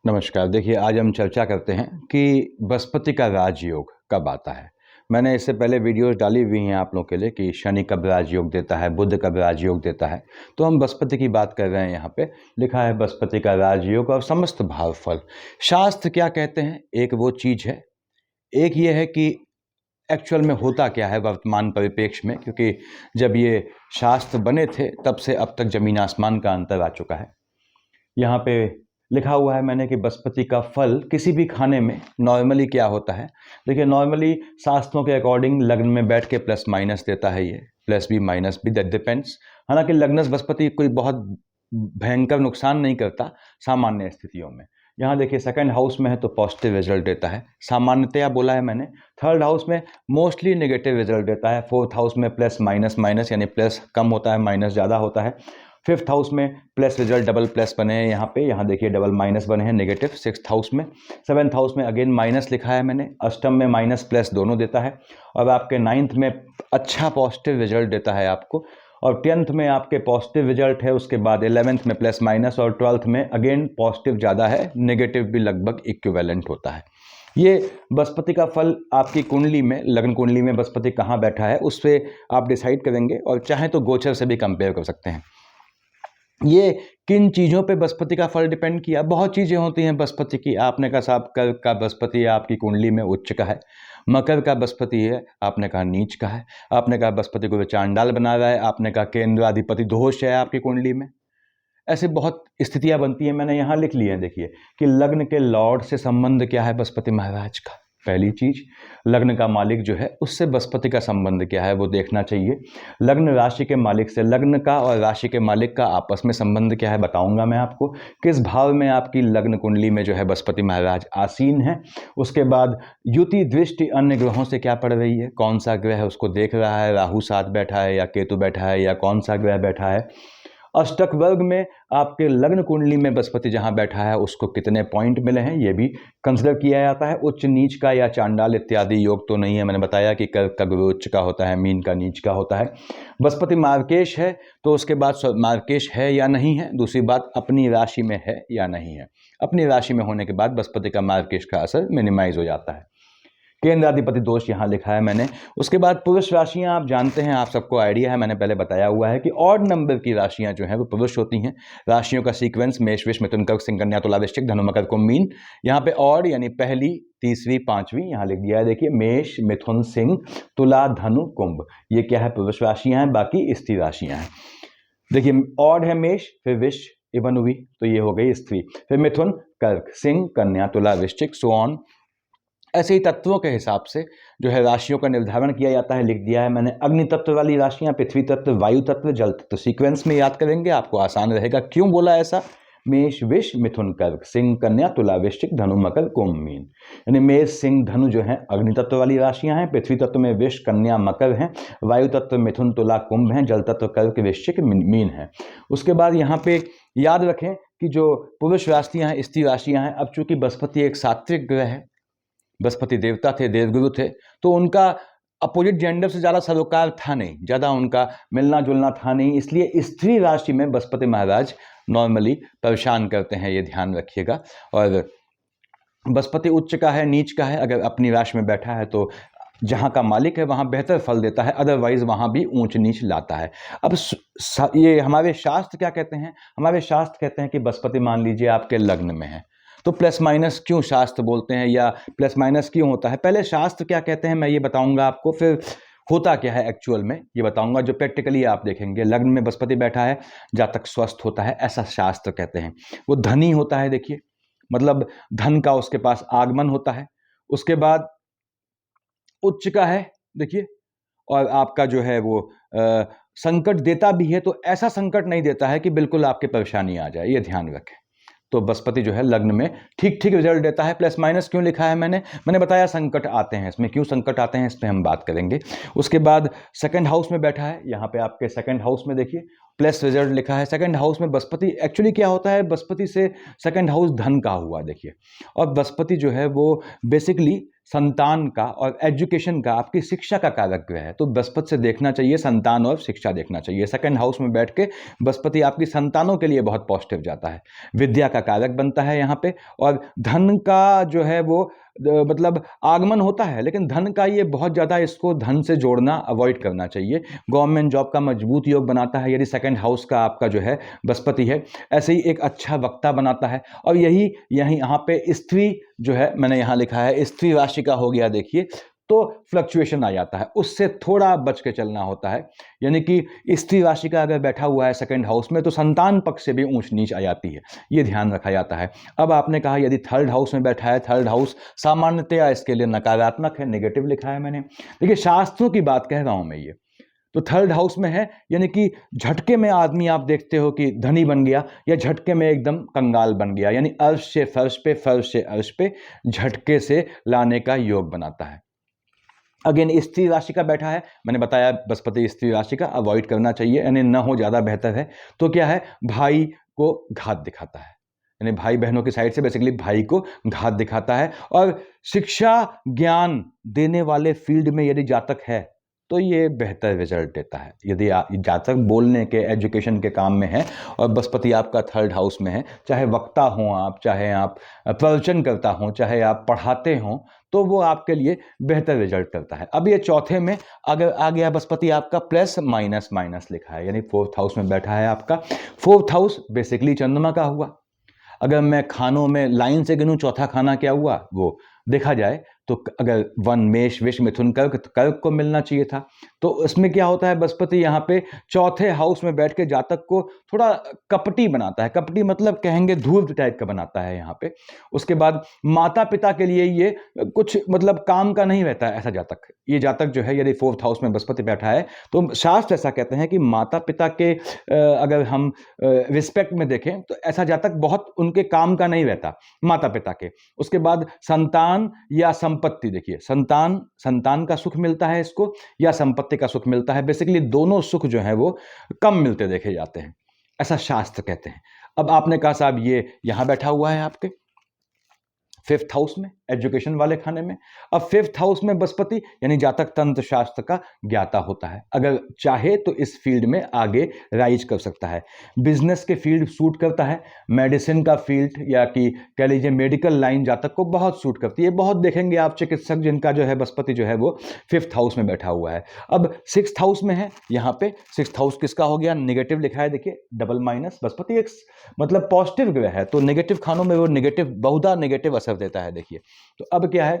नमस्कार। देखिए, आज हम चर्चा करते हैं कि बृहस्पति का राजयोग कब आता है। मैंने इससे पहले वीडियोस डाली हुई हैं आप लोगों के लिए कि शनि कब राजयोग देता है, बुध कब राजयोग देता है। तो हम बृहस्पति की बात कर रहे हैं। यहाँ पे लिखा है बृहस्पति का राजयोग और समस्त भावफल। शास्त्र क्या कहते हैं, एक वो चीज़ है, एक ये है कि एक्चुअल में होता क्या है वर्तमान परिप्रेक्ष्य में, क्योंकि जब ये शास्त्र बने थे तब से अब तक ज़मीन आसमान का अंतर आ चुका है। यहाँ पे लिखा हुआ है मैंने कि बृहस्पति का फल किसी भी खाने में नॉर्मली क्या होता है। देखिए, नॉर्मली शास्त्रों के अकॉर्डिंग लग्न में बैठ के प्लस माइनस देता है, ये प्लस भी माइनस भी, दैट डिपेंड्स। हालांकि लग्नस बृहस्पति कोई बहुत भयंकर नुकसान नहीं करता सामान्य स्थितियों में। यहाँ देखिए, सेकंड हाउस में है तो पॉजिटिव रिजल्ट देता है, सामान्यतया बोला है मैंने। थर्ड हाउस में मोस्टली नेगेटिव रिजल्ट देता है। फोर्थ हाउस में प्लस माइनस माइनस, यानी प्लस कम होता है, माइनस ज़्यादा होता है। फिफ्थ हाउस में प्लस रिजल्ट डबल प्लस बने हैं यहाँ देखिए डबल माइनस बने हैं, नेगेटिव। सिक्स्थ हाउस में, सेवन्थ हाउस में अगेन माइनस लिखा है मैंने। अष्टम में माइनस प्लस दोनों देता है। और आपके नाइन्थ में अच्छा पॉजिटिव रिजल्ट देता है आपको। और 10th में आपके पॉजिटिव रिजल्ट है। उसके बाद 11th में प्लस माइनस, और 12th में अगेन पॉजिटिव ज़्यादा है, नेगेटिव भी लगभग इक्विवेलेंट होता है। ये बृहस्पति का फल आपकी कुंडली में, लग्न कुंडली में बृहस्पति कहाँ बैठा है उस पर आप डिसाइड करेंगे, और चाहे तो गोचर से भी कंपेयर कर सकते हैं। ये किन चीज़ों पे बृहस्पति का फल डिपेंड किया, बहुत चीज़ें होती हैं बृहस्पति की। आपने कहा साहब कर्क का बृहस्पति है आपकी कुंडली में उच्च का है, मकर का बृहस्पति है आपने कहा नीच का है, आपने कहा बृहस्पति को चांडाल बना रहा है, आपने कहा केंद्राधिपति दोष है आपकी कुंडली में। ऐसे बहुत स्थितियां बनती हैं, मैंने यहाँ लिख ली है। देखिए कि लग्न के लॉर्ड से संबंध क्या है बृहस्पति महाराज का। पहली चीज, लग्न का मालिक जो है उससे बृहस्पति का संबंध क्या है वो देखना चाहिए। लग्न राशि के मालिक से, लग्न का और राशि के मालिक का आपस में संबंध क्या है बताऊंगा मैं आपको। किस भाव में आपकी लग्न कुंडली में जो है बृहस्पति महाराज आसीन है। उसके बाद युति दृष्टि अन्य ग्रहों से क्या पड़ रही है, कौन सा ग्रह उसको देख रहा है, राहु साथ बैठा है या केतु बैठा है या कौन सा ग्रह बैठा है। अष्टक वर्ग में आपके लग्न कुंडली में बृहस्पति जहां बैठा है उसको कितने पॉइंट मिले हैं ये भी कंसिडर किया जाता है। उच्च नीच का या चांडाल इत्यादि योग तो नहीं है। मैंने बताया कि कर्क का गुरु उच्च का होता है, मीन का नीच का होता है। बृहस्पति मार्केश है तो उसके बाद मार्केश है या नहीं है, दूसरी बात अपनी राशि में है या नहीं है। अपनी राशि में होने के बाद बृहस्पति का मार्केश का असर मिनिमाइज हो जाता है। केंद्राधिपति दोष यहाँ लिखा है मैंने। उसके बाद पुरुष राशियां आप जानते हैं, आप सबको आइडिया है, मैंने पहले बताया हुआ है कि ऑड नंबर की राशियां जो हैं वो पुरुष होती हैं। राशियों का सीक्वेंस मेष वृष मिथुन कर्क सिंह कन्या तुला वृश्चिक धनु मकर कुंभ मीन। यहाँ पे ऑड यानी पहली तीसरी पांचवी यहाँ लिख दिया है। देखिए मेष मिथुन सिंह तुला धनु कुंभ, ये क्या है पुरुष राशियां हैं, बाकी स्त्री राशियां हैं। देखिए ऑड है मेष, फिर विष इवन हुई तो ये हो गई स्त्री, फिर मिथुन कर्क सिंह कन्या तुला वृश्चिक सो ऑन। ऐसे ही तत्वों के हिसाब से जो है राशियों का निर्धारण किया जाता है। लिख दिया है मैंने अग्नि तत्व वाली राशियां, पृथ्वी तत्व, वायु तत्व, जल तत्व। सीक्वेंस में याद करेंगे आपको आसान रहेगा। क्यों बोला ऐसा, मेष विष मिथुन कर्क सिंह कन्या तुला वृश्चिक धनु मकर कुंभ मीन। यानी मेष सिंह धनु जो है अग्नि तत्व वाली राशियां हैं, पृथ्वी तत्व में विष कन्या मकर हैं, वायु तत्व मिथुन तुला कुंभ हैं, जल तत्व कर्क वृश्चिक मीन है। उसके बाद यहाँ पे याद रखें कि जो पुरुष राशियां हैं, स्त्री राशियां हैं, अब चूंकि बृहस्पति एक सात्विक ग्रह है, बृहस्पति देवता थे, देवगुरु थे, तो उनका अपोजिट जेंडर से ज़्यादा सरोकार था नहीं, ज़्यादा उनका मिलना जुलना था नहीं। इसलिए स्त्री राशि में बृहस्पति महाराज नॉर्मली परेशान करते हैं, ये ध्यान रखिएगा। और बृहस्पति उच्च का है नीच का है, अगर अपनी राशि में बैठा है तो जहाँ का मालिक है वहाँ बेहतर फल देता है, अदरवाइज वहाँ भी ऊंच नीच लाता है। अब ये हमारे शास्त्र क्या कहते हैं, हमारे शास्त्र कहते हैं कि बृहस्पति मान लीजिए आपके लग्न में है तो प्लस माइनस क्यों शास्त्र बोलते हैं या प्लस माइनस क्यों होता है। पहले शास्त्र क्या कहते हैं मैं ये बताऊंगा आपको, फिर होता क्या है एक्चुअल में ये बताऊंगा। जो प्रैक्टिकली आप देखेंगे, लग्न में बृहस्पति बैठा है, जातक स्वस्थ होता है, ऐसा शास्त्र कहते हैं। वो धनी होता है, देखिए मतलब धन का उसके पास आगमन होता है। उसके बाद उच्च का है देखिए, और आपका जो है वो संकट देता भी है, तो ऐसा संकट नहीं देता है कि बिल्कुल आपके परेशानी आ जाए, ये ध्यान रखें। तो बृहस्पति जो है लग्न में ठीक ठीक रिजल्ट देता है। प्लस माइनस क्यों लिखा है मैंने बताया संकट आते हैं इसमें, क्यों संकट आते हैं इस पर हम बात करेंगे। उसके बाद सेकंड हाउस में बैठा है, यहाँ पे आपके सेकंड हाउस में देखिए प्लस रिजल्ट लिखा है। सेकंड हाउस में बृहस्पति, एक्चुअली क्या होता है बृहस्पति से सेकंड हाउस धन का हुआ देखिए। और बृहस्पति जो है वो बेसिकली संतान का और एजुकेशन का, आपकी शिक्षा का कारक ग्रह है। तो बृहस्पति से देखना चाहिए संतान और शिक्षा देखना चाहिए। सेकंड हाउस में बैठ के बृहस्पति आपकी संतानों के लिए बहुत पॉजिटिव जाता है, विद्या का कारक बनता है यहाँ पे। और धन का जो है वो मतलब आगमन होता है, लेकिन धन का ये बहुत ज़्यादा, इसको धन से जोड़ना अवॉइड करना चाहिए। गवर्नमेंट जॉब का मजबूत योग बनाता है यदि सेकंड हाउस का आपका जो है बृहस्पति है। ऐसे ही एक अच्छा वक्ता बनाता है। और यही यहाँ पे स्त्री जो है, मैंने यहाँ लिखा है स्त्री राशि का हो गया, देखिए तो फ्लक्चुएशन आ जाता है, उससे थोड़ा बच के चलना होता है। यानी कि स्त्री राशि का अगर बैठा हुआ है सेकंड हाउस में तो संतान पक्ष से भी ऊंच नीच आ जाती है, ये ध्यान रखा जाता है। अब आपने कहा यदि थर्ड हाउस में बैठा है, थर्ड हाउस सामान्यतया इसके लिए नकारात्मक है, नेगेटिव लिखा है मैंने। देखिए शास्त्रों की बात कह रहा हूं मैं, ये तो थर्ड हाउस में है, यानी कि झटके में आदमी आप देखते हो कि धनी बन गया, या झटके में एकदम कंगाल बन गया, यानी अर्श से फर्श पे, फर्श से अर्श पे झटके से लाने का योग बनाता है। अगेन स्त्री राशि का बैठा है, मैंने बताया बृहस्पति स्त्री राशि का अवॉइड करना चाहिए, यानी न हो ज़्यादा बेहतर है। तो क्या है, भाई को घात दिखाता है, यानी भाई बहनों की साइड से बेसिकली भाई को घात दिखाता है। और शिक्षा ज्ञान देने वाले फील्ड में यदि जातक है तो ये बेहतर रिजल्ट देता है। यदि जातक बोलने के, एजुकेशन के काम में है और बृहस्पति आपका थर्ड हाउस में है, चाहे वक्ता हो आप, चाहे आप प्रवचन करता हो, चाहे आप पढ़ाते हो, तो वो आपके लिए बेहतर रिजल्ट करता है। अब ये चौथे में अगर आ गया बृहस्पति आपका प्लस माइनस माइनस लिखा है, यानी फोर्थ हाउस में बैठा है आपका। फोर्थ हाउस बेसिकली चंद्रमा का हुआ। अगर मैं खानों में लाइन से गिनूं चौथा खाना क्या हुआ वो देखा जाए तो अगर वन मेष विष मिथुन कर्क, तो कर्क को मिलना चाहिए था। तो इसमें क्या होता है, बृहस्पति यहाँ पे चौथे हाउस में बैठ के जातक को थोड़ा कपटी बनाता है। कपटी मतलब कहेंगे धूर्त टाइप का बनाता है यहाँ पे। उसके बाद माता पिता के लिए ये कुछ मतलब काम का नहीं रहता है ऐसा जातक। ये जातक जो है यदि फोर्थ हाउस में बृहस्पति बैठा है तो शास्त्र ऐसा कहते हैं कि माता पिता के अगर हम रिस्पेक्ट में देखें तो ऐसा जातक बहुत उनके काम का नहीं रहता, माता पिता के। उसके बाद संतान या संपत्ति, देखिए संतान का सुख मिलता है इसको, या संपत्ति का सुख मिलता है। बेसिकली दोनों सुख जो है वो कम मिलते देखे जाते हैं, ऐसा शास्त्र कहते हैं। अब आपने कहा साहब ये यहां बैठा हुआ है आपके फिफ्थ हाउस में, एजुकेशन वाले खाने में। अब फिफ्थ हाउस में बृहस्पति यानी जातक तंत्र शास्त्र का ज्ञाता होता है, अगर चाहे तो इस फील्ड में आगे राइज कर सकता है। बिजनेस के फील्ड सूट करता है, मेडिसिन का फील्ड या कि कह लीजिए मेडिकल लाइन जातक को बहुत सूट करती है। बहुत देखेंगे आप चिकित्सक जिनका जो है बृहस्पति जो है वो फिफ्थ हाउस में बैठा हुआ है। अब सिक्स्थ हाउस में है, यहाँ पे सिक्स्थ हाउस किसका हो गया, नेगेटिव लिखा है, देखिए डबल माइनस। बृहस्पति एक मतलब पॉजिटिव ग्रह है तो नेगेटिव खानों में वो नेगेटिव, बहुधा नेगेटिव असर देता है। देखिए तो अब क्या है,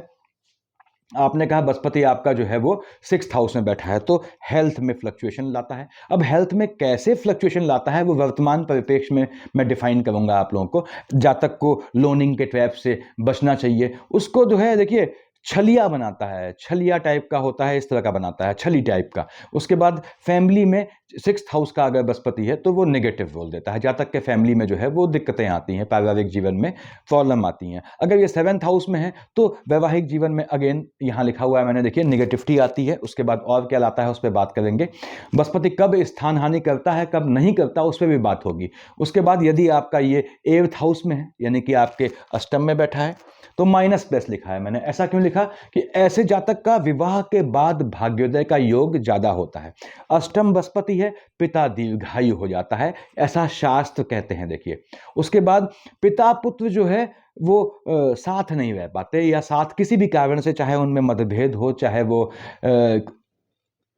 आपने कहा बृहस्पति आपका जो है वो सिक्स्थ हाउस में बैठा है तो हेल्थ में फ्लक्चुएशन लाता है। अब हेल्थ में कैसे फ्लक्चुएशन लाता है वो वर्तमान परिप्रेक्ष्य में मैं डिफाइन करूंगा आप लोगों को। जातक को लोनिंग के ट्रैप से बचना चाहिए, उसको जो है देखिए छलिया बनाता है, छलिया टाइप का होता है, इस तरह का बनाता है, छली टाइप का। उसके बाद फैमिली में सिक्स्थ हाउस का अगर बृहस्पति है तो वो नेगेटिव बोल देता है, जातक के फैमिली में जो है वो दिक्कतें आती हैं, पारिवारिक जीवन में प्रॉब्लम आती हैं। अगर ये सेवन्थ हाउस में है तो वैवाहिक जीवन में अगेन यहाँ लिखा हुआ है मैंने, देखिए निगेटिविटी आती है। उसके बाद और क्या लाता है उस पर बात करेंगे। बृहस्पति कब स्थान हानि करता है कब नहीं करता उस पर भी बात होगी। उसके बाद यदि आपका ये एट्थ हाउस में है यानी कि आपके अष्टम में बैठा है तो माइनस प्लस लिखा है मैंने। ऐसा क्यों लिखा कि ऐसे जातक का विवाह के बाद भाग्योदय का योग ज्यादा होता है। अष्टम बृहस्पति है, पिता दीर्घायु हो जाता है, ऐसा शास्त्र कहते हैं। देखिए उसके बाद पिता पुत्र जो है वो साथ नहीं रह पाते, या साथ किसी भी कारण से, चाहे उनमें मतभेद हो, चाहे वो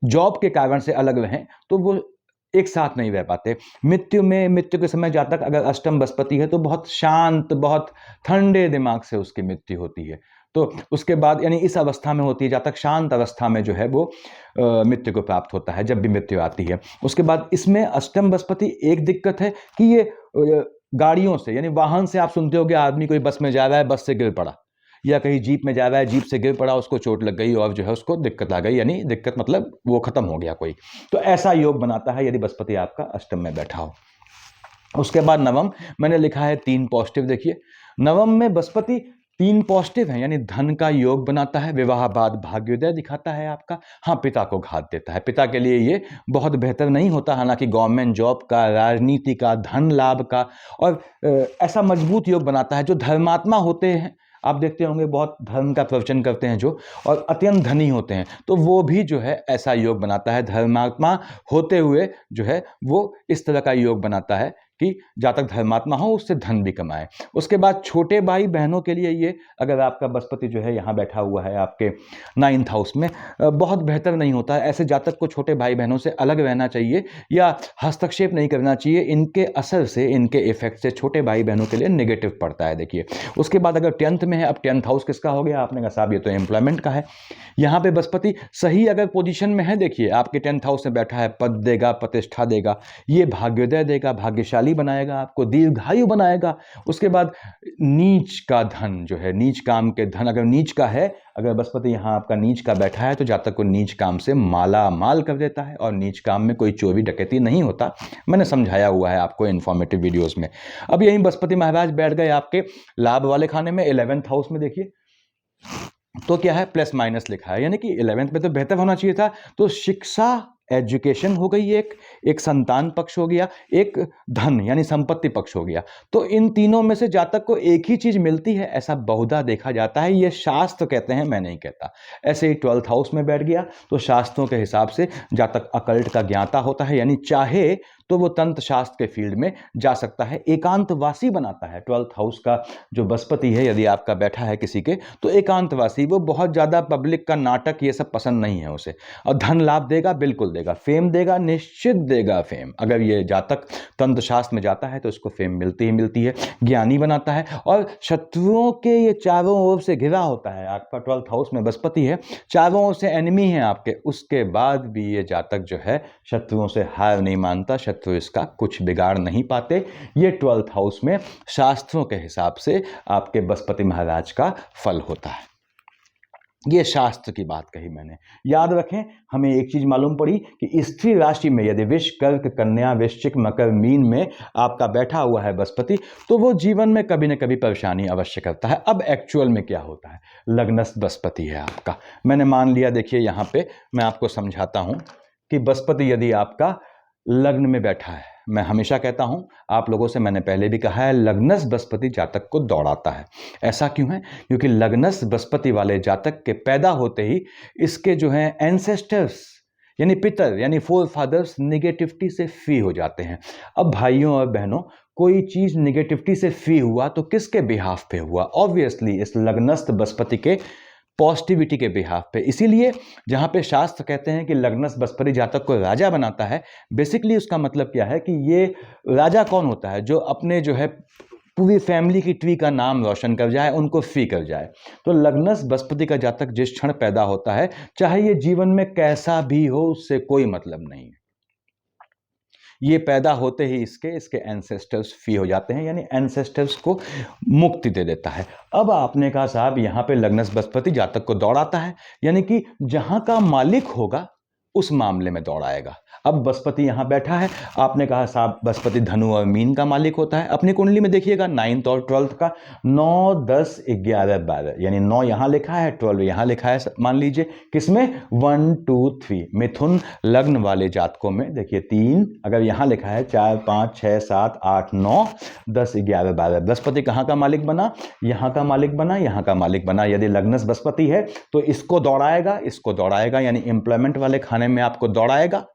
जॉब के कारण से अलग रहें, तो वो एक साथ नहीं रह पाते। मृत्यु के समय जातक अगर अष्टम बृहस्पति है तो बहुत शांत, बहुत ठंडे दिमाग से उसकी मृत्यु होती है। तो उसके बाद यानी इस अवस्था में होती है, जातक शांत अवस्था में जो है वो मृत्यु को प्राप्त होता है जब भी मृत्यु आती है। उसके बाद इसमें अष्टम बृहस्पति एक दिक्कत है कि ये गाड़ियों से यानी वाहन से, आप सुनते हो कि आदमी कोई बस में जा रहा है, बस से गिर पड़ा, या कहीं जीप में जा रहा है, जीप से गिर पड़ा, उसको चोट लग गई और जो है उसको दिक्कत आ गई, यानी दिक्कत मतलब वो खत्म हो गया कोई। तो ऐसा योग बनाता है यदि बृहस्पति आपका अष्टम में बैठा हो। उसके बाद नवम मैंने लिखा है 3 पॉजिटिव। देखिए नवम में बृहस्पति 3 पॉजिटिव है, यानी धन का योग बनाता है, विवाह बाद भाग्योदय दिखाता है आपका। हाँ, पिता को घात देता है, पिता के लिए ये बहुत बेहतर नहीं होता, हालांकि गवर्नमेंट जॉब का, राजनीति का, धन लाभ का, और ऐसा मजबूत योग बनाता है। जो धर्मात्मा होते हैं, आप देखते होंगे बहुत धर्म का प्रवचन करते हैं जो, और अत्यंत धनी होते हैं, तो वो भी जो है ऐसा योग बनाता है, धर्मात्मा होते हुए जो है वो इस तरह का योग बनाता है कि जातक धर्मात्मा हो उससे धन भी कमाए। उसके बाद छोटे भाई बहनों के लिए ये, अगर आपका बृहस्पति जो है यहाँ बैठा हुआ है आपके 9th हाउस में, बहुत बेहतर नहीं होता है। ऐसे जातक को छोटे भाई बहनों से अलग रहना चाहिए या हस्तक्षेप नहीं करना चाहिए। इनके असर से, इनके इफेक्ट से छोटे भाई बहनों के लिए नेगेटिव पड़ता है। देखिए उसके बाद अगर 10th में है, अब 10th हाउस किसका हो गया? आपने कहा साहब ये तो एम्प्लॉयमेंट का है। यहाँ पे बृहस्पति सही अगर पोजीशन में है, देखिए आपके 10th हाउस में बैठा है, पद देगा, प्रतिष्ठा देगा, ये भाग्योदय देगा, भाग्यशाली बनाएगा, आपको दीर्घायु बनाएगा। उसके बाद नीच का धन जो है, नीच काम के धन अगर नीच का है, अगर बृहस्पति यहाँ आपका नीच का बैठा है तो जातक को नीच काम से माला माल कर देता है, और नीच काम में कोई चोरी डकैती नहीं होता। मैंने समझाया हुआ है आपको इन्फॉर्मेटिव वीडियोस में। अब यही बृहस्पति महाराज बैठ गए आपके लाभ वाले खाने में, 11th हाउस में। देखिए तो क्या है, प्लस माइनस लिखा है, यानी कि 11th में तो बेहतर होना चाहिए था। तो शिक्षा, एजुकेशन हो गई, एक संतान पक्ष हो गया, एक धन यानी संपत्ति पक्ष हो गया। तो इन तीनों में से जातक को एक ही चीज मिलती है, ऐसा बहुधा देखा जाता है। ये शास्त्र कहते हैं, मैं नहीं कहता। ऐसे ही 12th हाउस में बैठ गया तो शास्त्रों के हिसाब से जातक अकल्ट का ज्ञाता होता है, यानी चाहे तो वो तंत्र शास्त्र के फील्ड में जा सकता है, एकांतवासी बनाता है। 12th हाउस का जो बृहस्पति है यदि आपका बैठा है किसी के, तो एकांतवासी, वो बहुत ज़्यादा पब्लिक का नाटक ये सब पसंद नहीं है उसे। और धन लाभ देगा, बिल्कुल देगा, फेम देगा, निश्चित देगा फेम। अगर ये जातक तंत्र शास्त्र में जाता है तो इसको फेम मिलती ही मिलती है। ज्ञानी बनाता है, और शत्रुओं के ये चारों ओर से घिरा होता है। आपका 12th हाउस में बृहस्पति है, चारों ओर से एनिमी है आपके, उसके बाद भी ये जातक जो है शत्रुओं से हार नहीं मानता, शत्रु इसका कुछ बिगाड़ नहीं पाते। ये 12th हाउस में शास्त्रों के हिसाब से आपके बृहस्पति महाराज का फल होता है। ये शास्त्र की बात कही मैंने। याद रखें, हमें एक चीज मालूम पड़ी कि स्त्री राशि में यदि विष, कर्क, कन्या, वृश्चिक, मकर, मीन में आपका बैठा हुआ है बृहस्पति, तो वो जीवन में कभी न कभी परेशानी अवश्य करता है। अब एक्चुअल में क्या होता है, लग्नस्थ बृहस्पति है आपका, मैंने मान लिया। देखिए यहाँ पे मैं आपको समझाता हूं कि बृहस्पति यदि आपका लग्न में बैठा है, मैं हमेशा कहता हूं, आप लोगों से मैंने पहले भी कहा है, लग्नस्थ बृहस्पति जातक को दौड़ाता है। ऐसा क्यों है? क्योंकि लग्नस्थ बृहस्पति वाले जातक के पैदा होते ही इसके जो हैं एंसेस्टर्स यानी पितर यानी फोर फादर्स निगेटिविटी से फ्री हो जाते हैं। अब भाइयों और बहनों, कोई चीज निगेटिविटी से फ्री हुआ तो किसके बिहाफ पे हुआ? ऑब्वियसली इस लग्नस्थ बृहस्पति के पॉजिटिविटी के बिहाफ पे। इसीलिए जहाँ पे शास्त्र कहते हैं कि लग्नस्थ बृहस्पति जातक को राजा बनाता है, बेसिकली उसका मतलब क्या है कि ये राजा कौन होता है? जो अपने जो है पूरी फैमिली की ट्री का नाम रोशन कर जाए, उनको फ्री कर जाए। तो लग्नस्थ बृहस्पति का जातक जिस क्षण पैदा होता है, चाहे ये जीवन में कैसा भी हो, उससे कोई मतलब नहीं है। ये पैदा होते ही इसके एंसेस्टर्स फ्री हो जाते हैं, यानी एंसेस्टर्स को मुक्ति दे देता है। अब आपने कहा साहब यहाँ पे लग्नस्थ बृहस्पति जातक को दौड़ाता है, यानी कि जहां का मालिक होगा उस मामले में दौड़ाएगा। अब बृहस्पति यहाँ बैठा है, आपने कहा साहब बृहस्पति धनु और मीन का मालिक होता है। अपनी कुंडली में देखिएगा 9th और 12th का 9, 10, 11, 12, यानी 9 यहाँ लिखा है, 12 यहाँ लिखा है। मान लीजिए किसमें? 1, 2, 3 मिथुन लग्न वाले जातकों में देखिए 3, अगर यहाँ लिखा है 4, 5, 6, 7, 8, 9, 10, 11, 12, बृहस्पति कहाँ का मालिक बना? यहाँ का मालिक बना, यहाँ का मालिक बना। यदि लग्नस्थ बृहस्पति है तो इसको दौड़ाएगा, यानी एम्प्लॉयमेंट वाले खाने में आपको दौड़ाएगा।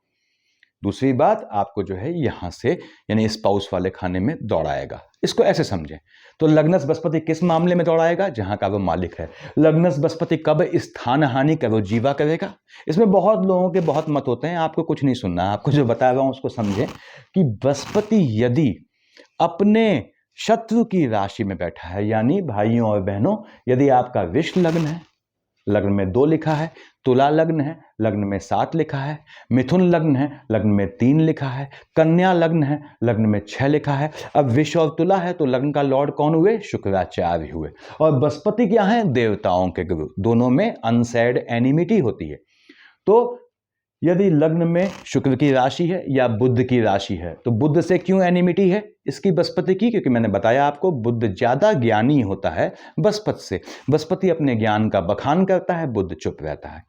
दूसरी बात, आपको जो है यहां से यानी स्पाउस वाले खाने में दौड़ाएगा। इसको ऐसे समझें। तो लग्नस्थ बृहस्पति किस मामले में दौड़ाएगा? जहां का वो मालिक है। लग्नस्थ बृहस्पति कब स्थान हानि करो जीवा करेगा? इसमें बहुत लोगों के बहुत मत होते हैं, आपको कुछ नहीं सुनना, आपको जो बता रहा हूं उसको समझें कि बृहस्पति यदि अपने शत्रु की राशि में बैठा है, यानी भाइयों और बहनों, यदि आपका विष लग्न है, लग्न में 2 लिखा है, तुला लग्न है, लग्न में 7 लिखा है, मिथुन लग्न है, लग्न में 3 लिखा है, कन्या लग्न है, लग्न में 6 लिखा है। अब विष और तुला है तो लग्न का लॉर्ड कौन हुए? शुक्राचार्य हुए। और बृहस्पति क्या है? देवताओं के गुरु। दोनों में अनसेड एनिमिटी होती है। तो यदि लग्न में शुक्र की राशि है या बुध की राशि है, तो बुध से क्यों एनिमिटी है इसकी बृहस्पति की? क्योंकि मैंने बताया आपको, बुध ज्यादा ज्ञानी होता है बृहस्पति से। बृहस्पति अपने ज्ञान का बखान करता है, बुध चुप रहता है।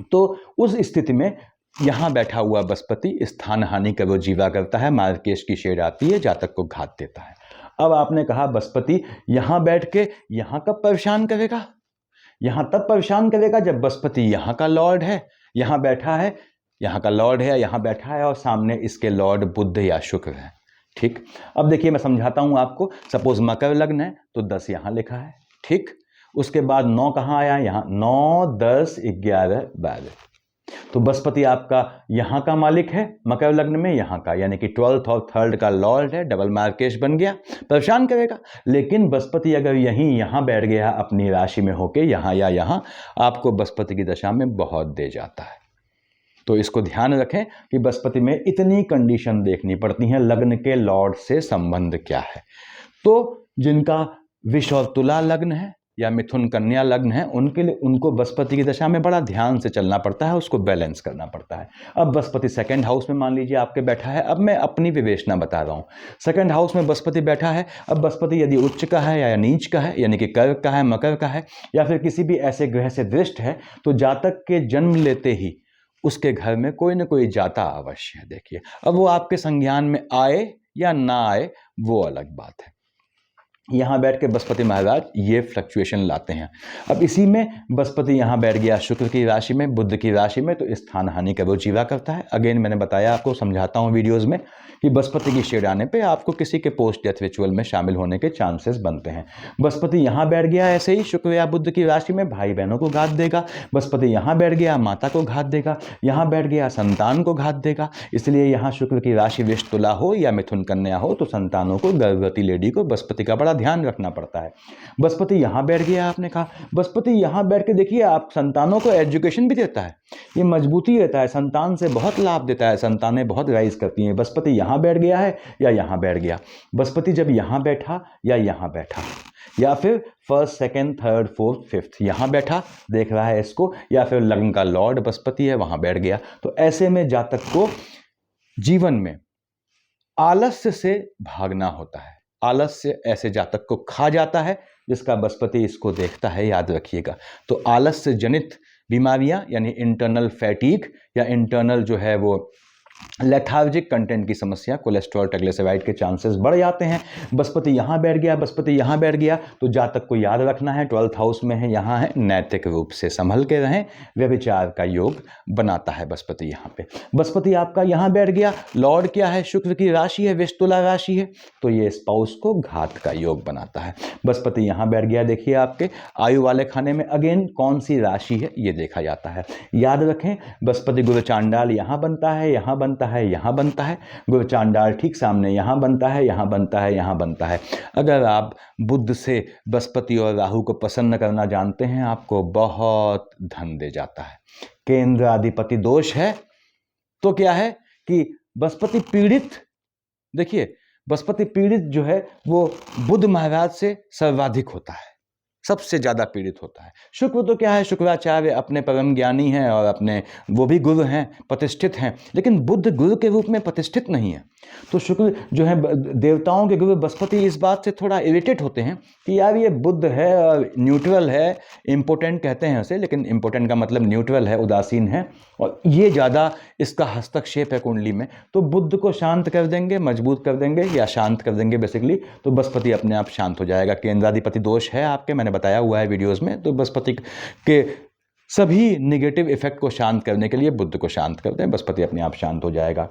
तो उस स्थिति में यहां बैठा हुआ बृहस्पति स्थान हानि का वो जीवा करता है, मार्केश की शेड आती है, जातक को घात देता है। अब आपने कहा बृहस्पति यहाँ बैठ के यहाँ कब परेशान करेगा? यहाँ तब परेशान करेगा जब बृहस्पति यहाँ का लॉर्ड है, यहाँ बैठा है, यहाँ का लॉर्ड है, यहाँ बैठा है और सामने इसके लॉर्ड बुध या शुक्र है। ठीक, अब देखिए मैं समझाता हूँ आपको। सपोज मकर लग्न है तो 10 यहाँ लिखा है। ठीक, उसके बाद 9 कहाँ आया? यहाँ 9, 10, 11, 12। तो बृहस्पति आपका यहाँ का मालिक है मकर लग्न में, यहाँ का, यानी कि 12th और 3rd का लॉर्ड है, डबल मार्केश बन गया, परेशान करेगा। लेकिन बृहस्पति अगर यहाँ बैठ गया अपनी राशि में होके यहाँ या यहाँ, आपको बृहस्पति की दशा में बहुत दे जाता है। तो इसको ध्यान रखें कि बृहस्पति में इतनी कंडीशन देखनी पड़ती हैं, लग्न के लॉर्ड से संबंध क्या है। तो जिनका विष और तुला लग्न है या मिथुन कन्या लग्न है, उनके लिए उनको बृहस्पति की दशा में बड़ा ध्यान से चलना पड़ता है, उसको बैलेंस करना पड़ता है। अब बृहस्पति 2nd हाउस में मान लीजिए आपके बैठा है, अब मैं अपनी विवेचना बता रहा हूँ। 2nd हाउस में बृहस्पति बैठा है। अब बृहस्पति यदि उच्च का है या नीच का है, यानी कि कर्क का है, मकर का है, या फिर किसी भी ऐसे ग्रह से दृष्ट है, तो जातक के जन्म लेते ही उसके घर में कोई ना कोई जाता अवश्य है। देखिए, अब वो आपके संज्ञान में आए या ना आए वो अलग बात है। यहाँ बैठ के बृहस्पति महाराज ये फ्लक्चुएशन लाते हैं। अब इसी में बृहस्पति यहाँ बैठ गया शुक्र की राशि में, बुध की राशि में, तो स्थान हानि का वो जीवा करता है। अगेन मैंने बताया, आपको समझाता हूँ वीडियोस में, कि बृहस्पति की शेड आने पे आपको किसी के पोस्ट डेथ रिचुअल में शामिल होने के चांसेस बनते हैं। बृहस्पति यहाँ बैठ गया ऐसे ही शुक्र या बुध की राशि में, भाई बहनों को घात देगा। बृहस्पति यहाँ बैठ गया माता को घात देगा, यहाँ बैठ गया संतान को घात देगा। इसलिए यहाँ शुक्र की राशि वृष तुला हो या मिथुन कन्या हो, तो संतानों को, गर्भवती लेडी को बृहस्पति का बड़ा ध्यान रखना पड़ता है। बृहस्पति यहाँ बैठ गया, आपने कहा बृहस्पति यहाँ बैठ के देखिए, आप संतानों को एजुकेशन भी देता है, ये मजबूती देता है, संतान से बहुत लाभ देता है, संतानें बहुत राइज करती हैं। बृहस्पति यहाँ बैठ गया है या यहाँ बैठ गया, बृहस्पति जब यहाँ बैठा या यहाँ बैठा, या फिर 1st, 2nd, 3rd, 4th, 5th यहाँ बैठा, देख रहा है इसको, या फिर लग्न का लॉर्ड बृहस्पति है वहाँ बैठ गया, तो ऐसे में जातक को जीवन में आलस्य से भागना होता है। आलस्य ऐसे जातक को खा जाता है जिसका बृहस्पति इसको देखता है, याद रखिएगा। तो आलस्य जनित बीमारियां, यानी इंटरनल फैटीग या इंटरनल जो है वो लेथार्जिक कंटेंट की समस्या, कोलेस्ट्रॉल ट्राइग्लिसराइड के चांसेस बढ़ जाते हैं। बृहस्पति यहाँ बैठ गया, बृहस्पति यहाँ बैठ गया, तो जातक को याद रखना है 12th हाउस में है, यहाँ है, नैतिक रूप से संभल के रहें, व्यभिचार का योग बनाता है बृहस्पति यहाँ पे। बृहस्पति आपका यहाँ बैठ गया, लॉर्ड क्या है? शुक्र की राशि है, वृष तुला राशि है, तो ये स्पाउस को घात का योग बनाता है। बृहस्पति यहाँ बैठ गया, देखिए आपके आयु वाले खाने में, अगेन कौन सी राशि है ये देखा जाता है। याद रखें, बृहस्पति गुरु चांडाल यहाँ बनता है, यहाँ बनता है, यहाँ बनता है, गुरु चांडाल ठीक सामने यहाँ बनता है, यहाँ बनता है, यहाँ बनता है। अगर आप बुध से बृहस्पति और राहु को प्रसन्न करना जानते हैं, आपको बहुत धन दे जाता है। केंद्राधिपति दोष है तो क्या है कि बृहस्पति पीड़ित, देखिए बृहस्पति पीड़ित जो है वो बुध महाराज से सर्वाधिक होता है, सबसे ज़्यादा पीड़ित होता है। शुक्र तो क्या है, शुक्राचार्य अपने परम ज्ञानी हैं और अपने वो भी गुरु हैं, प्रतिष्ठित हैं, लेकिन बुध गुरु के रूप में प्रतिष्ठित नहीं है। तो शुक्र जो है देवताओं के गुरु बृहस्पति इस बात से थोड़ा इरिटेट होते हैं कि यार ये बुध है और न्यूट्रल है, इम्पोर्टेंट कहते हैं उसे, लेकिन इम्पोर्टेंट का मतलब न्यूट्रल है, उदासीन है, और ये ज़्यादा इसका हस्तक्षेप है कुंडली में, तो बुध को शांत कर देंगे, मजबूत कर देंगे या शांत कर देंगे बेसिकली, तो बृहस्पति अपने आप शांत हो जाएगा। केंद्राधिपति दोष है आपके, मैंने बताया हुआ है वीडियोस में, तो बृहस्पति के सभी नेगेटिव इफेक्ट को शांत करने के लिए बुध को शांत कर दें, बृहस्पति अपने आप शांत हो जाएगा।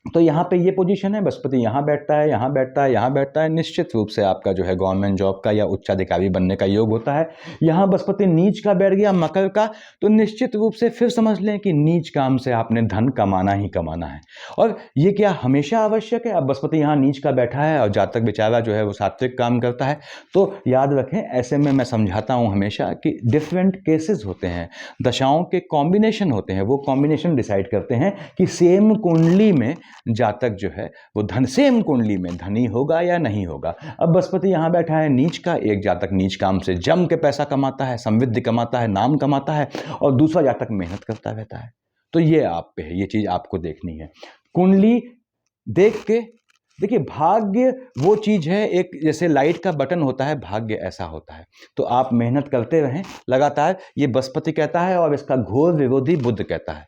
तो यहाँ पे ये पोजीशन है, बृहस्पति यहाँ बैठता है, यहाँ बैठता है, यहाँ बैठता है, निश्चित रूप से आपका जो है गवर्नमेंट जॉब का या उच्चाधिकारी बनने का योग होता है। यहाँ बृहस्पति नीच का बैठ गया मकर का, तो निश्चित रूप से फिर समझ लें कि नीच काम से आपने धन कमाना ही कमाना है, और ये क्या हमेशा आवश्यक है? अब बृहस्पति यहाँ नीच का बैठा है और जातक बेचारा जो है वो सात्विक काम करता है, तो याद रखें, ऐसे में मैं समझाता हूँ हमेशा कि डिफरेंट केसेस होते हैं, दशाओं के कॉम्बिनेशन होते हैं, वो कॉम्बिनेशन डिसाइड करते हैं कि सेम कुंडली में जातक जो है वो धन, सेम कुंडली में धनी होगा या नहीं होगा। अब बृहस्पति यहाँ बैठा है नीच का, एक जातक नीच काम से जम के पैसा कमाता है, समृद्धि कमाता है, नाम कमाता है, और दूसरा जातक मेहनत करता रहता है। तो ये आप पे है, ये चीज़ आपको देखनी है। कुंडली देख के देखिए, भाग्य वो चीज़ है, एक जैसे लाइट का बटन होता है, भाग्य ऐसा होता है। तो आप मेहनत करते रहें लगातार, ये बृहस्पति कहता है, और इसका घोर विरोधी बुध कहता है।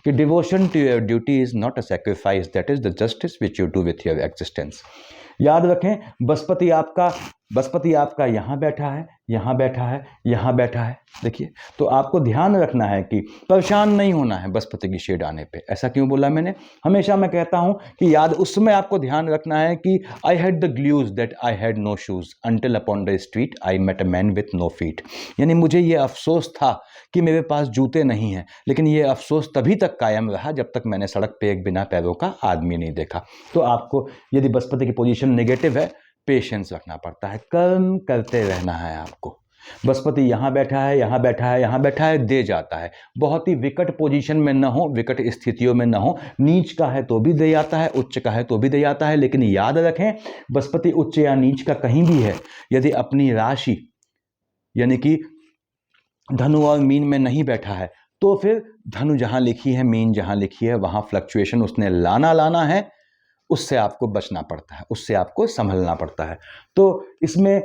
कि devotion to your duty is not a sacrifice, that is the justice which you do with your existence. याद रखें, बृहस्पति आपका यहाँ बैठा है, यहाँ बैठा है, यहाँ बैठा है। देखिए, तो आपको ध्यान रखना है कि परेशान नहीं होना है बृहस्पति की शेड आने पे। ऐसा क्यों बोला मैंने? हमेशा मैं कहता हूँ कि याद उस समय आपको ध्यान रखना है कि I had the blues that I had no shoes until upon the street I met a man with no feet. यानी मुझे ये अफसोस था कि मेरे पास जूते नहीं हैं, लेकिन ये अफसोस तभी तक कायम रहा जब तक मैंने सड़क पे एक बिना पैरों का आदमी नहीं देखा। तो आपको यदि बृहस्पति की पोजीशन नेगेटिव है, पेशेंस रखना पड़ता है, कर्म करते रहना है आपको। बृहस्पति यहाँ बैठा है, यहाँ बैठा है, यहाँ बैठा है, दे जाता है। बहुत ही विकट पोजीशन में न हो, विकट स्थितियों में न हो, नीच का है तो भी दे जाता है, उच्च का है तो भी दे जाता है। लेकिन याद रखें, बृहस्पति उच्च या नीच का कहीं भी है, यदि अपनी राशि यानी कि धनु और मीन में नहीं बैठा है, तो फिर धनु जहाँ लिखी है, मीन जहाँ लिखी है, वहाँ फ्लक्चुएशन उसने लाना है, उससे आपको बचना पड़ता है, उससे आपको संभलना पड़ता है। तो इसमें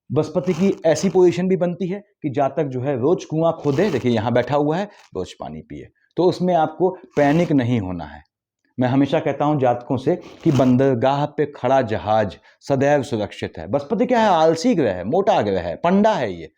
बृहस्पति की ऐसी पोजीशन भी बनती है कि जातक जो है रोज कुआं खोदे, देखिए यहाँ बैठा हुआ है, रोज पानी पिए। तो उसमें आपको पैनिक नहीं होना है। मैं हमेशा कहता हूं जातकों से कि बंदरगाह पे खड़ा जहाज सदैव सुरक्षित है। बृहस्पति क्या है? आलसी ग्रह है, मोटा ग्रह है, पंडा है ये।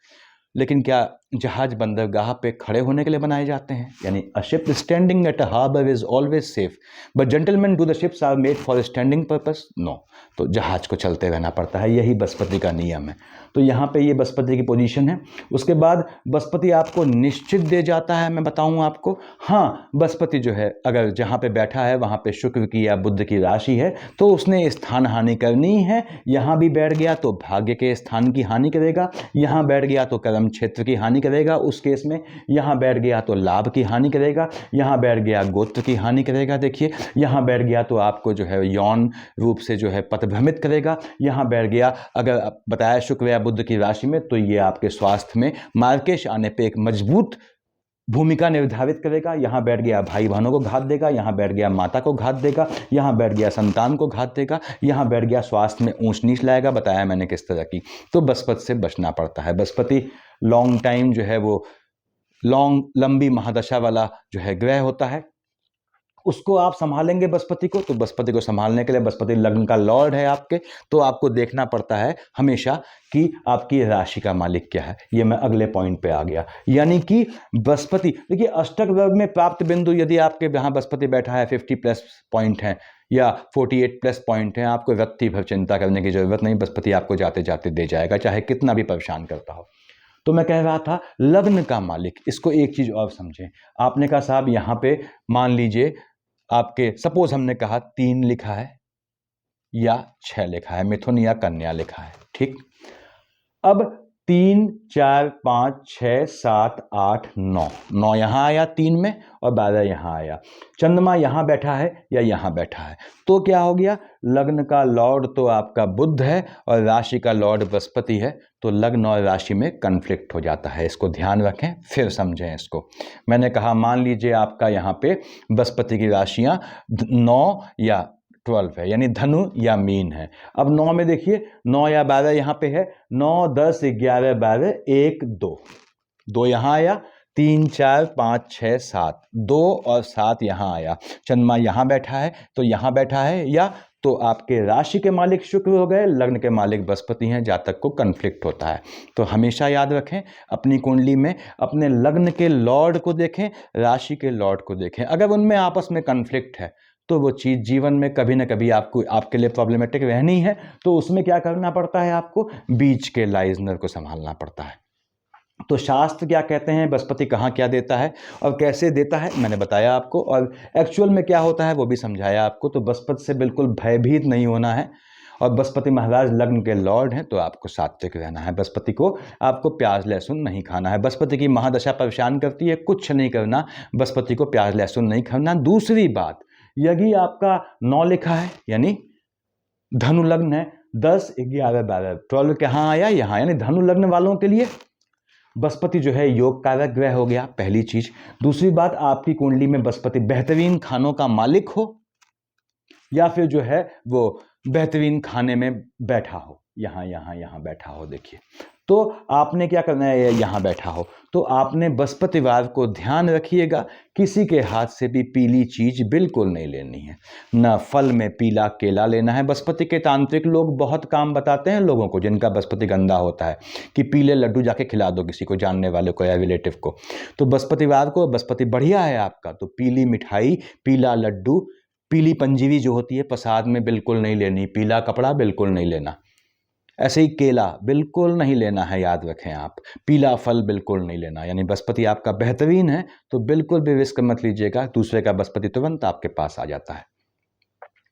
लेकिन क्या जहाज बंदरगाह पे खड़े होने के लिए बनाए जाते हैं? यानी a ship standing at a harbour is always safe, but gentleman do the ships are made for standing purpose? No. तो जहाज को चलते रहना पड़ता है, यही बृहस्पति का नियम है। तो यहाँ पे ये बृहस्पति की पोजीशन है। उसके बाद बृहस्पति आपको निश्चित दे जाता है, मैं बताऊँ आपको। हाँ, बृहस्पति जो है अगर जहाँ पे बैठा है वहाँ पे शुक्र की या बुध की राशि है, तो उसने स्थान हानि करनी है। यहाँ भी बैठ गया तो भाग्य के स्थान की हानि करेगा, यहाँ बैठ गया तो कर्म क्षेत्र की हानि करेगा उस केस में, यहाँ बैठ गया तो लाभ की हानि करेगा, यहाँ बैठ गया गोत्र की हानि करेगा। देखिए, यहाँ बैठ गया तो आपको जो है यौन रूप से जो है पथभ्रमित करेगा। यहाँ बैठ गया अगर बताया शुक्र या बुध की राशि में, तो ये आपके स्वास्थ्य में मार्केश आने पे एक मजबूत भूमिका निर्धारित करेगा। यहाँ बैठ गया भाई बहनों को घात देगा, यहाँ बैठ गया माता को घात देगा, यहाँ बैठ गया संतान को घात देगा, यहाँ बैठ गया स्वास्थ्य में ऊंच नीच लाएगा। बताया मैंने किस तरह की। तो बृहस्पति से बचना पड़ता है। बृहस्पति लॉन्ग टाइम जो है वो लंबी महादशा वाला जो है ग्रह होता है, उसको आप संभालेंगे बृहस्पति को। तो बृहस्पति को संभालने के लिए, बृहस्पति लग्न का लॉर्ड है आपके, तो आपको देखना पड़ता है हमेशा कि आपकी राशि का मालिक क्या है। ये मैं अगले पॉइंट पे आ गया। यानी कि बृहस्पति, देखिए अष्टक वर्ग में प्राप्त बिंदु यदि आपके यहाँ बृहस्पति बैठा है 50+ पॉइंट है या 48+ पॉइंट है, आपको रत्ती भर चिंता करने की जरूरत नहीं। बृहस्पति आपको जाते जाते दे जाएगा, चाहे कितना भी परेशान करता हो। तो मैं कह रहा था लग्न का मालिक। इसको एक चीज और समझें। आपने कहा साहब यहाँ पे मान लीजिए आपके सपोज हमने कहा 3 लिखा है या 6 लिखा है, मिथुन या कन्या लिखा है, ठीक। अब 3, 4, 5, 6, 7, 8, 9 यहाँ आया 3 में और 12 यहाँ आया। चंद्रमा यहाँ बैठा है या यहाँ बैठा है, तो क्या हो गया? लग्न का लॉर्ड तो आपका बुध है और राशि का लॉर्ड बृहस्पति है, तो लग्न और राशि में कन्फ्लिक्ट हो जाता है। इसको ध्यान रखें, फिर समझें इसको। मैंने कहा मान लीजिए आपका यहाँ पे बृहस्पति की राशियाँ 9 या 12 है, यानी धनु या मीन है। अब 9 में देखिए 9 या 12 यहाँ पे है, 9, 10, 11, 12, 1, 2 यहाँ आया, 3, 4, 5, 6, 7, 2 और 7 यहाँ आया। चंद्रमा यहाँ बैठा है तो यहाँ बैठा है, या तो आपके राशि के मालिक शुक्र हो गए, लग्न के मालिक बृहस्पति हैं, जातक को कन्फ्लिक्ट होता है। तो हमेशा याद रखें, अपनी कुंडली में अपने लग्न के लॉर्ड को देखें, राशि के लॉर्ड को देखें। अगर उनमें आपस में कन्फ्लिक्ट है तो वो चीज़ जीवन में कभी ना कभी आपके लिए प्रॉब्लमेटिक रहनी है। तो उसमें क्या करना पड़ता है? आपको बीच के लाइजनर को संभालना पड़ता है। तो शास्त्र क्या कहते हैं, बृहस्पति कहाँ क्या देता है और कैसे देता है, मैंने बताया आपको, और एक्चुअल में क्या होता है वो भी समझाया आपको। तो बृहस्पति से बिल्कुल भयभीत नहीं होना है। और बृहस्पति महाराज लग्न के लॉर्ड हैं, तो आपको सात्विक रहना है। बृहस्पति को आपको प्याज लहसुन नहीं खाना है। बृहस्पति की महादशा परेशान करती है, कुछ नहीं करना, बृहस्पति को प्याज लहसुन नहीं खाना। दूसरी बात, यदि आपका 9 लिखा है यानी धनु लग्न है, 10, 11, 12, 12 कहाँ आया? यहाँ। यानी धनु लग्न वालों के लिए बृहस्पति जो है योग कारक ग्रह हो गया, पहली चीज। दूसरी बात, आपकी कुंडली में बृहस्पति बेहतरीन खानों का मालिक हो या फिर जो है वो बेहतरीन खाने में बैठा हो, यहाँ यहाँ यहाँ बैठा हो, देखिए, तो आपने क्या करना है, यहाँ बैठा हो तो आपने बृहस्पतिवार को ध्यान रखिएगा, किसी के हाथ से भी पीली चीज़ बिल्कुल नहीं लेनी है, ना फल में पीला केला लेना है। बृहस्पति के तांत्रिक लोग बहुत काम बताते हैं लोगों को जिनका बृहस्पति गंदा होता है कि पीले लड्डू जाके खिला दो किसी को, जानने वाले को या रिलेटिव को। तो बृहस्पतिवार को, बृहस्पति बढ़िया है आपका, तो पीली मिठाई, पीला लड्डू, पीली पंजीरी जो होती है प्रसाद में बिल्कुल नहीं लेनी, पीला कपड़ा बिल्कुल नहीं लेना, ऐसे ही केला बिल्कुल नहीं लेना है, याद रखें आप, पीला फल बिल्कुल नहीं लेना। यानी बृहस्पति आपका बेहतरीन है तो बिल्कुल भी रिस्क मत लीजिएगा, दूसरे का बृहस्पति तुरंत आपके पास आ जाता है।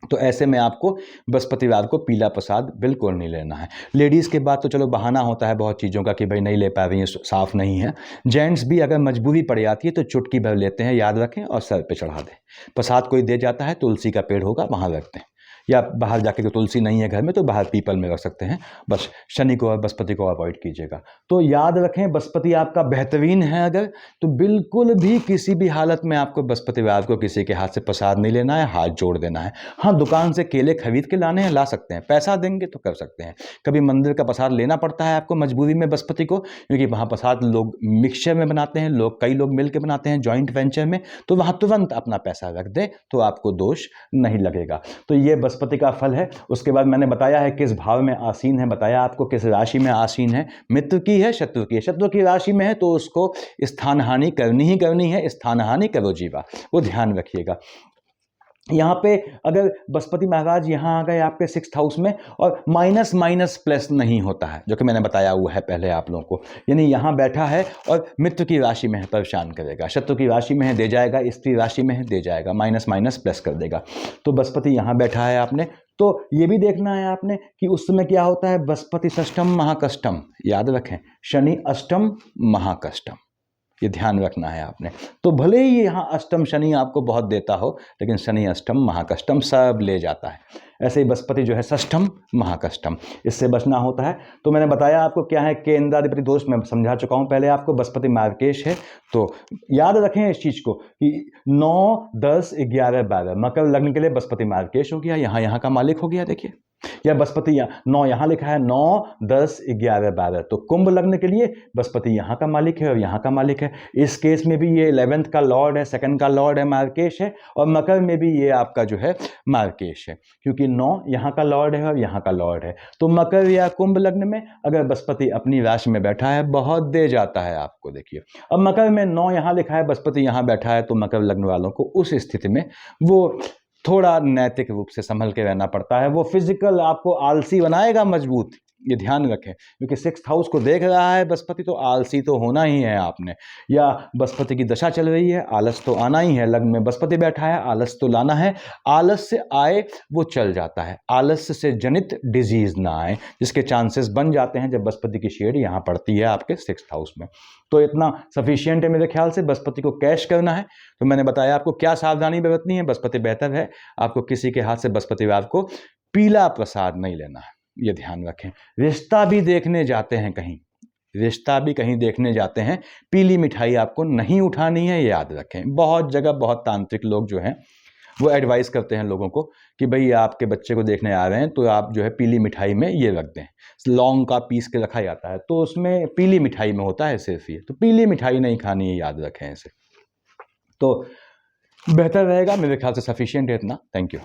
तो ऐसे में आपको बृहस्पतिवार को पीला प्रसाद बिल्कुल नहीं लेना है। लेडीज़ के बाद तो चलो बहाना होता है बहुत चीज़ों का कि भाई नहीं ले पा रही हैं, साफ़ नहीं है। जेंट्स भी अगर मजबूरी पड़ जाती है तो चुटकी भर लेते हैं, याद रखें, और सर पे चढ़ा दें। प्रसाद कोई दे जाता है, तुलसी का पेड़ होगा वहाँ रखते हैं, या बाहर जाके, तो तुलसी नहीं है घर में तो बाहर पीपल में रख सकते हैं। बस शनि को और बृहस्पति को अवॉइड कीजिएगा। तो याद रखें, बृहस्पति आपका बेहतरीन है अगर, तो बिल्कुल भी किसी भी हालत में आपको बृहस्पतिवार को किसी के हाथ से प्रसाद नहीं लेना है, हाथ जोड़ देना है। हाँ, दुकान से केले खरीद के लाने हैं, ला सकते हैं, पैसा देंगे तो कर सकते हैं। कभी मंदिर का प्रसाद लेना पड़ता है आपको मजबूरी में बृहस्पति को, क्योंकि वहाँ प्रसाद लोग मिक्सचर में बनाते हैं, लोग कई लोग मिल के बनाते हैं जॉइंट वेंचर में, तो वहाँ तुरंत अपना पैसा रख दें तो आपको दोष नहीं लगेगा। तो ये बृहस्पति का फल है। उसके बाद मैंने बताया है किस भाव में आसीन है, बताया आपको किस राशि में आसीन है, मित्र की है, शत्रु की है। शत्रु की राशि में है तो उसको स्थान हानि करनी ही करनी है, स्थान हानि करो जीवा, वो ध्यान रखिएगा। यहाँ पे अगर बृहस्पति महाराज यहाँ आ गए आपके 6th हाउस में, और माइनस माइनस प्लस नहीं होता है, जो कि मैंने बताया हुआ है पहले आप लोगों को, यानी यहाँ बैठा है और मित्र की राशि में है परेशान करेगा, शत्रु की राशि में है दे जाएगा, स्त्री राशि में है दे जाएगा, माइनस माइनस प्लस कर देगा। तो बृहस्पति यहाँ बैठा है आपने, तो ये भी देखना है आपने कि उस समय क्या होता है, बृहस्पति षष्ठम महाकष्टम, याद रखें, शनि अष्टम महाकष्टम, ये ध्यान रखना है आपने। तो भले ही यहाँ अष्टम शनि आपको बहुत देता हो, लेकिन शनि अष्टम महाकष्टम सब ले जाता है। ऐसे ही बृहस्पति जो है षष्ठम महाकष्टम, इससे बचना होता है। तो मैंने बताया आपको क्या है केंद्राधिपति दोष, मैं समझा चुका हूँ पहले आपको, बृहस्पति मार्केश है। तो याद रखें इस चीज़ को कि 9, 10, 11, 12 मकर लग्न के लिए बृहस्पति मार्केश हो गया, यहाँ का मालिक हो गया, देखिए, या बृहस्पति 9 यहाँ लिखा है, 9, 10, 11, 12, तो कुंभ लग्न के लिए बृहस्पति यहाँ का मालिक है और यहाँ का मालिक है। इस केस में भी ये 11th का लॉर्ड है, 2nd का लॉर्ड है, मार्केश है, और मकर में भी ये आपका जो है मार्केश है, क्योंकि 9 यहाँ का लॉर्ड है और यहाँ का लॉर्ड है। तो मकर या कुंभ लग्न में अगर बृहस्पति अपनी राशि में बैठा है, बहुत दे जाता है आपको, देखिए। अब मकर में 9 यहाँ लिखा है, बृहस्पति यहाँ बैठा है, तो मकर लग्न वालों को उस स्थिति में वो थोड़ा नैतिक रूप से संभल के रहना पड़ता है। वो फिजिकल आपको आलसी बनाएगा मजबूत, ये ध्यान रखें, क्योंकि 6th हाउस को देख रहा है बृहस्पति, तो आलसी तो होना ही है आपने। या बृहस्पति की दशा चल रही है, आलस तो आना ही है, लग्न में बृहस्पति बैठा है, आलस तो लाना है, आलस से आए वो चल जाता है, आलस से जनित डिजीज ना आए, जिसके चांसेस बन जाते हैं जब बृहस्पति की शेड यहाँ पड़ती है आपके 6th हाउस में। तो इतना सफिशियंट है मेरे ख्याल से, बृहस्पति को कैश करना है। तो मैंने बताया आपको क्या सावधानी बरतनी है। बृहस्पति बेहतर है, आपको किसी के हाथ से बृहस्पतिवार को पीला प्रसाद नहीं लेना है, ये ध्यान रखें। रिश्ता भी देखने जाते हैं कहीं, रिश्ता भी कहीं देखने जाते हैं, पीली मिठाई आपको नहीं उठानी है, ये याद रखें। बहुत जगह बहुत तांत्रिक लोग जो हैं वो एडवाइस करते हैं लोगों को कि भाई आपके बच्चे को देखने आ रहे हैं तो आप जो है पीली मिठाई में ये रख दें, लौंग का पीस के रखा जाता है, तो उसमें पीली मिठाई में होता है सिर्फ ये, तो पीली मिठाई नहीं खानी है, याद रखें इसे। तो बेहतर रहेगा, मेरे ख्याल से सफिशिएंट है इतना। Thank you.